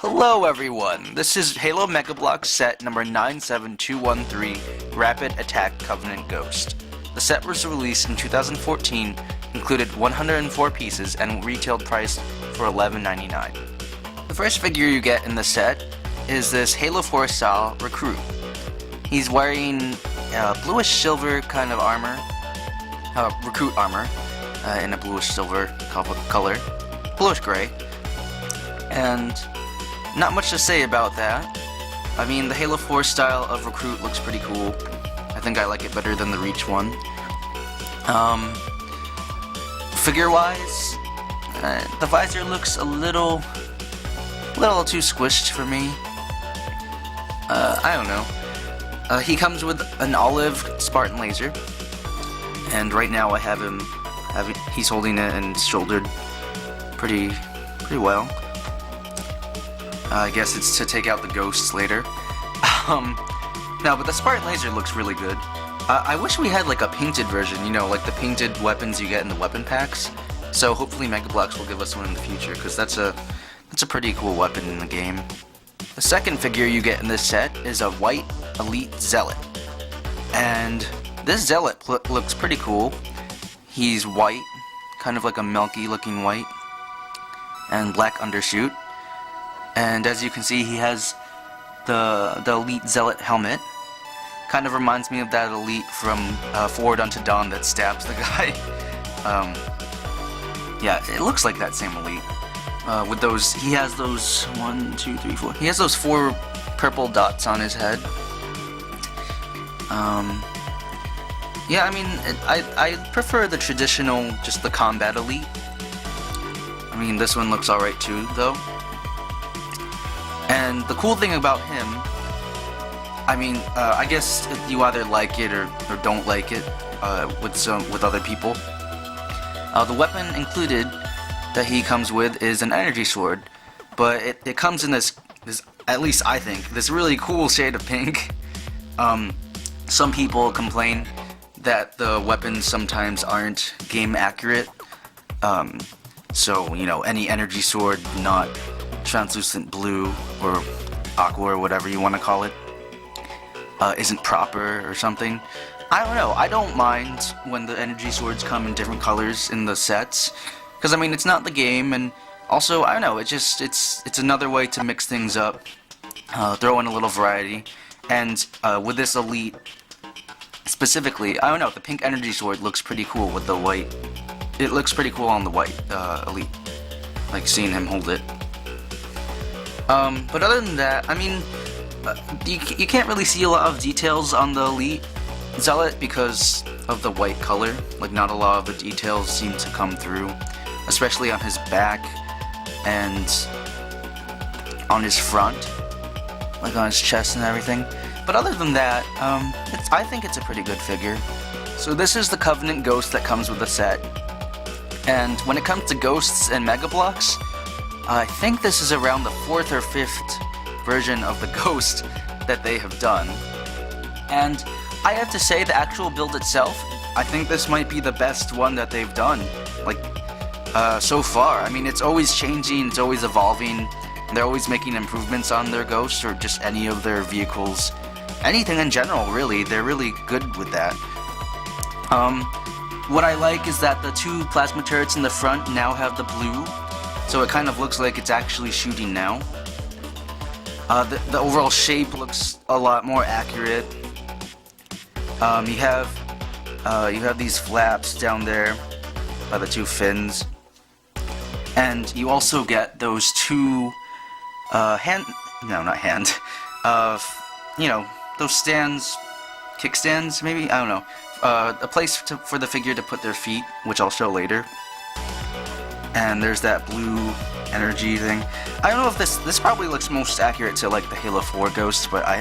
Hello everyone, this is Halo Mega Bloks set number 97213, Rapid Attack Covenant Ghost. The set was released in 2014, included 104 pieces, and retailed priced for $11.99. The first figure you get in the set is this Halo 4 style recruit. He's wearing bluish silver kind of armor, recruit armor, in a bluish silver color, bluish gray, and not much to say about that. I mean, the Halo 4 style of recruit looks pretty cool. I think I like it better than the Reach one. Figure-wise, the visor looks a little too squished for me. I don't know. He comes with an olive Spartan laser, and right now I have him. He's holding it and shouldered pretty well. I guess it's to take out the ghosts later. No, but the Spartan laser looks really good. I wish we had like a painted version, you know, like the painted weapons you get in the weapon packs. So hopefully Mega Bloks will give us one in the future, because that's a pretty cool weapon in the game. The second figure you get in this set is a white elite zealot, and this zealot looks pretty cool. He's white, kind of like a milky looking white, and black undershoot. And as you can see, he has the elite zealot helmet. Kind of reminds me of that elite from Forward Unto Dawn that stabs the guy. Yeah, it looks like that same elite. With those, he has those 1, 2, 3, 4. He has those 4 purple dots on his head. Yeah, I mean, I prefer the traditional, just the combat elite. I mean, this one looks alright too, though. And the cool thing about him, I mean, I guess you either like it or don't like it with other people. The weapon included that he comes with is an energy sword, but it comes in this, at least I think, this really cool shade of pink. Some people complain that the weapons sometimes aren't game accurate. So, you know, any energy sword not translucent blue or aqua or whatever you want to call it isn't proper or something. I don't know. I don't mind when the energy swords come in different colors in the sets, because I mean, it's not the game, and also I don't know, it's another way to mix things up, throw in a little variety. And with this elite specifically, I don't know, the pink energy sword looks pretty cool with the white. It looks pretty cool on the white elite, like seeing him hold it. But other than that, I mean, you can't really see a lot of details on the elite zealot because of the white color. Like, not a lot of the details seem to come through, especially on his back and on his front, like on his chest and everything. But other than that, I think it's a pretty good figure. So this is the Covenant Ghost that comes with the set. And when it comes to ghosts and Mega Bloks, I think this is around the 4th or 5th version of the ghost that they have done. And I have to say, the actual build itself, I think this might be the best one that they've done, like, so far. I mean, it's always changing, it's always evolving, they're always making improvements on their ghosts or just any of their vehicles. Anything in general, really. They're really good with that. What I like is that the 2 plasma turrets in the front now have the blue, so it kind of looks like it's actually shooting now. The overall shape looks a lot more accurate. You have these flaps down there by the 2 fins, and you also get those 2 you know, those stands, kickstands maybe, I don't know, a place for the figure to put their feet, which I'll show later. And there's that blue energy thing. I don't know if this probably looks most accurate to like the Halo 4 ghosts, but I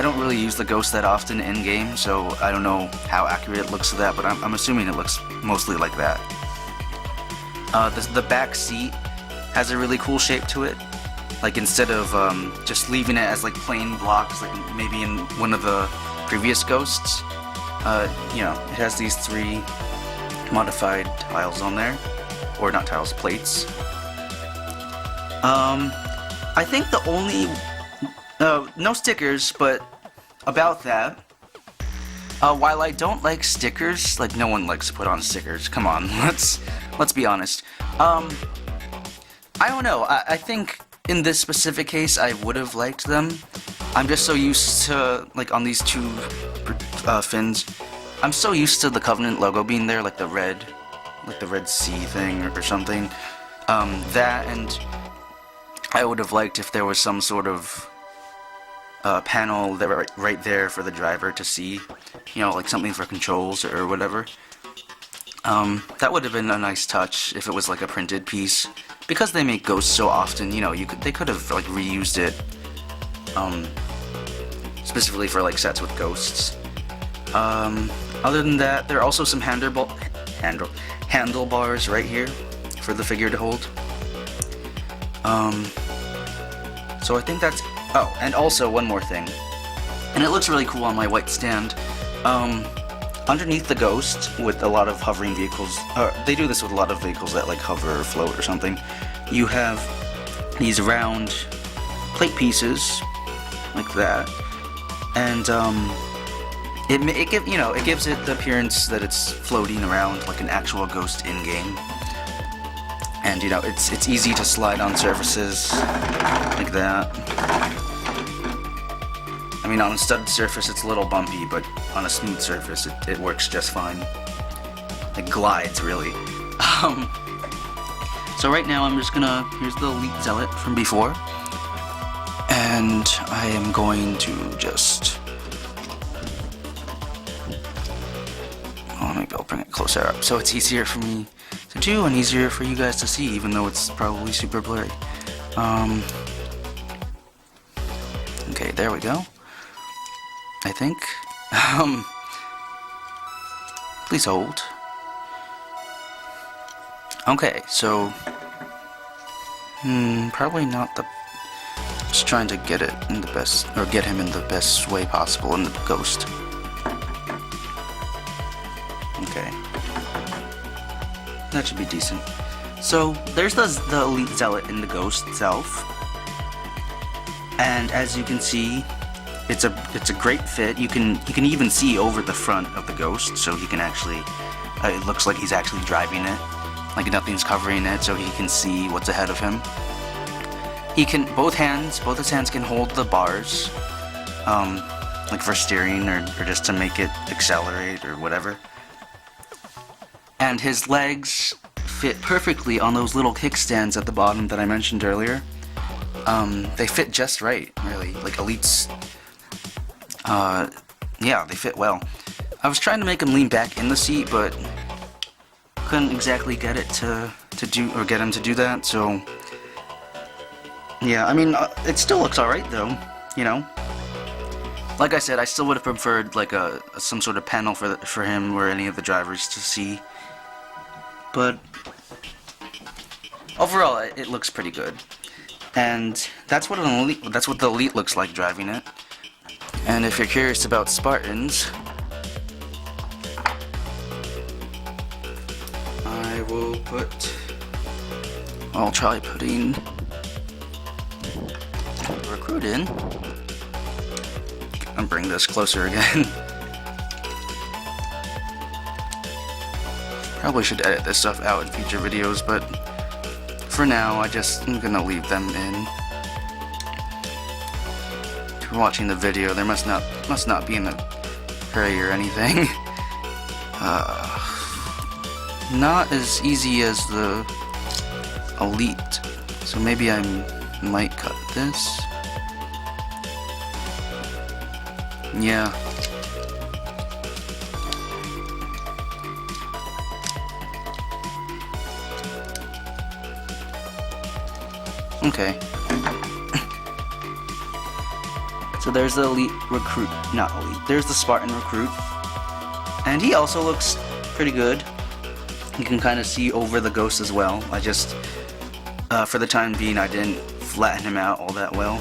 don't really use the ghost that often in game, so I don't know how accurate it looks to that, but I'm assuming it looks mostly like that. The back seat has a really cool shape to it. Like, instead of just leaving it as like plain blocks, like maybe in one of the previous ghosts, you know, it has these 3 modified tiles on there. Or not tiles, plates. I I think the only no stickers, but about that. While I don't like stickers, like no one likes to put on stickers. Come on, let's be honest. I don't know. I think in this specific case, I would have liked them. I'm just so used to, like, on these two fins, I'm so used to the Covenant logo being there, like the red C thing or something. That, and I would have liked if there was some sort of panel right there for the driver to see, you know, like something for controls or whatever. That would have been a nice touch if it was like a printed piece, because they make ghosts so often. You know, they could have like reused it, specifically for like sets with ghosts. Other than that, there are also some handlebars right here for the figure to hold. So I think that's. Oh, and also one more thing, and it looks really cool on my white stand. Underneath the ghost, with a lot of hovering vehicles, they do this with a lot of vehicles that like hover or float or something, you have these round plate pieces, like that, and it gives it the appearance that it's floating around like an actual ghost in-game. And, you know, it's easy to slide on surfaces like that. I mean, on a studded surface it's a little bumpy, but on a smooth surface it works just fine. It glides, really. So right now I'm just gonna, here's the Elite Zealot from before, and I am going to just, oh, maybe I'll bring it closer up so it's easier for me to do and easier for you guys to see, even though it's probably super blurry. Okay, there we go. I think. Please hold. Okay, so probably not the. Just trying to get it in the best, or get him in the best way possible in the ghost. Okay. That should be decent. So there's the Elite Zealot in the ghost itself, and as you can see, it's a great fit. You can even see over the front of the ghost, so he can actually. It looks like he's actually driving it, like nothing's covering it, so he can see what's ahead of him. He can both his hands can hold the bars, like for steering or just to make it accelerate or whatever. And his legs fit perfectly on those little kickstands at the bottom that I mentioned earlier. They fit just right, really. Like Elite's, yeah, they fit well. I was trying to make him lean back in the seat, but couldn't exactly get it to get him to do that. So, yeah, I mean, it still looks alright though, you know. Like I said, I still would have preferred like some sort of panel for him or any of the drivers to see. But overall, it looks pretty good, and that's what the Elite looks like driving it. And if you're curious about Spartans, I'll try putting Recruit in. I'll bring this closer again. Probably should edit this stuff out in future videos, but for now, I'm gonna leave them in. If you're watching the video, there must not be in a hurry or anything. Not as easy as the Elite, so maybe I might cut this. Yeah. Okay. So there's the Elite Recruit, not Elite, there's the Spartan Recruit. And he also looks pretty good. You can kind of see over the ghost as well. I just, for the time being, I didn't flatten him out all that well.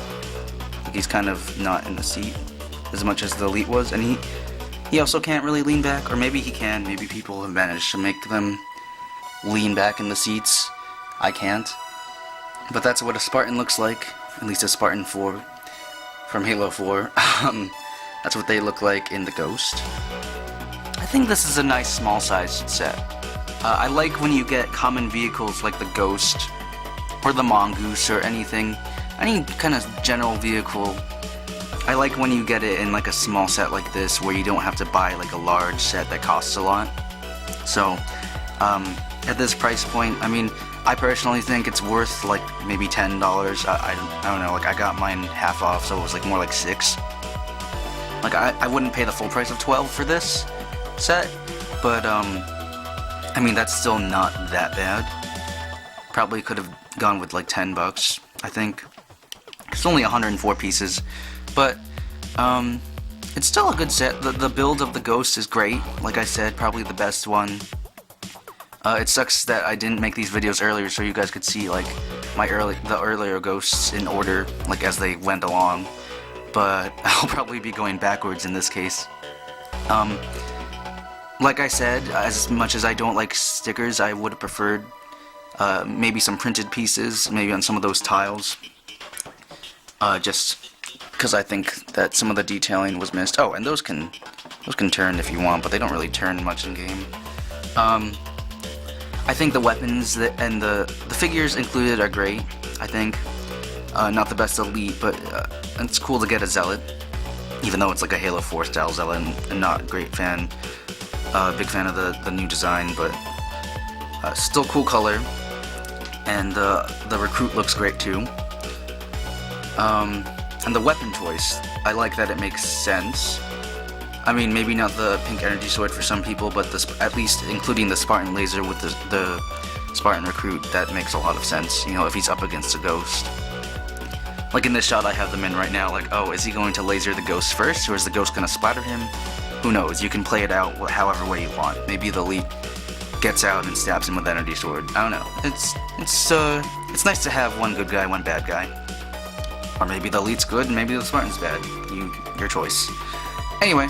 Like he's kind of not in the seat as much as the Elite was. And he also can't really lean back, or maybe he can. Maybe people have managed to make them lean back in the seats. I can't. But that's what a Spartan looks like at least a Spartan 4 from Halo 4. That's what they look like in the Ghost. I think this is a nice small-sized set. I like when you get common vehicles like the Ghost, or the Mongoose, or anything, any kind of general vehicle. I like when you get it in like a small set like this, where you don't have to buy like a large set that costs a lot. So, at this price point, I mean, I personally think it's worth like maybe $10. I don't know, like I got mine half off, so it was like more like $6. Like I wouldn't pay the full price of $12 for this set, but I mean that's still not that bad. Probably could have gone with like $10, I think. It's only 104 pieces, but it's still a good set. The build of the Ghost is great. Like I said, probably the best one. It sucks that I didn't make these videos earlier so you guys could see like the earlier Ghosts in order, like as they went along. But I'll probably be going backwards in this case. Like I said, as much as I don't like stickers, I would have preferred maybe some printed pieces, maybe on some of those tiles. Just because I think that some of the detailing was missed. Oh, and those can turn if you want, but they don't really turn much in game. I think the weapons and the figures included are great. I think not the best elite, but it's cool to get a zealot, even though it's like a Halo 4 style zealot, and not a great fan. Big fan of the new design, but still cool color, and the recruit looks great too. And the weapon choice, I like that it makes sense. I mean, maybe not the pink energy sword for some people, but at least including the Spartan laser with the Spartan recruit, that makes a lot of sense, you know, if he's up against a Ghost. Like in this shot I have them in right now, like, oh, is he going to laser the Ghost first, or is the Ghost going to splatter him? Who knows, you can play it out however way you want. Maybe the elite gets out and stabs him with the energy sword. I don't know. It's nice to have one good guy, one bad guy. Or maybe the elite's good and maybe the Spartan's bad. Your choice. Anyway,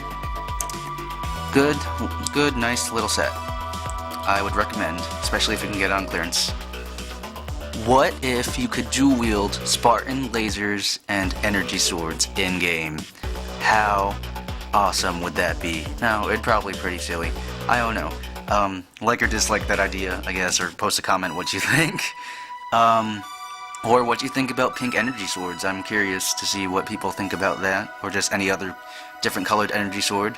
good, nice little set. I would recommend, especially if you can get it on clearance. What if you could dual wield Spartan lasers and energy swords in-game? How awesome would that be? No, it'd probably be pretty silly. I don't know. Like or dislike that idea, I guess, or post a comment what you think. Or what you think about pink energy swords. I'm curious to see what people think about that, or just any other different colored energy sword.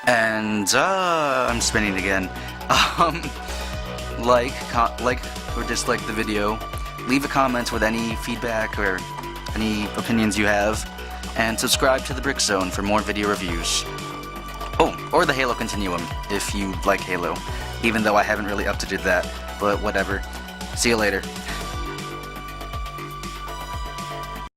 And I'm spinning again. Like or dislike the video. Leave a comment with any feedback or any opinions you have, and subscribe to the Brick Zone for more video reviews. Oh, or the Halo Continuum if you like Halo, even though I haven't really up to do that. But whatever. See you later.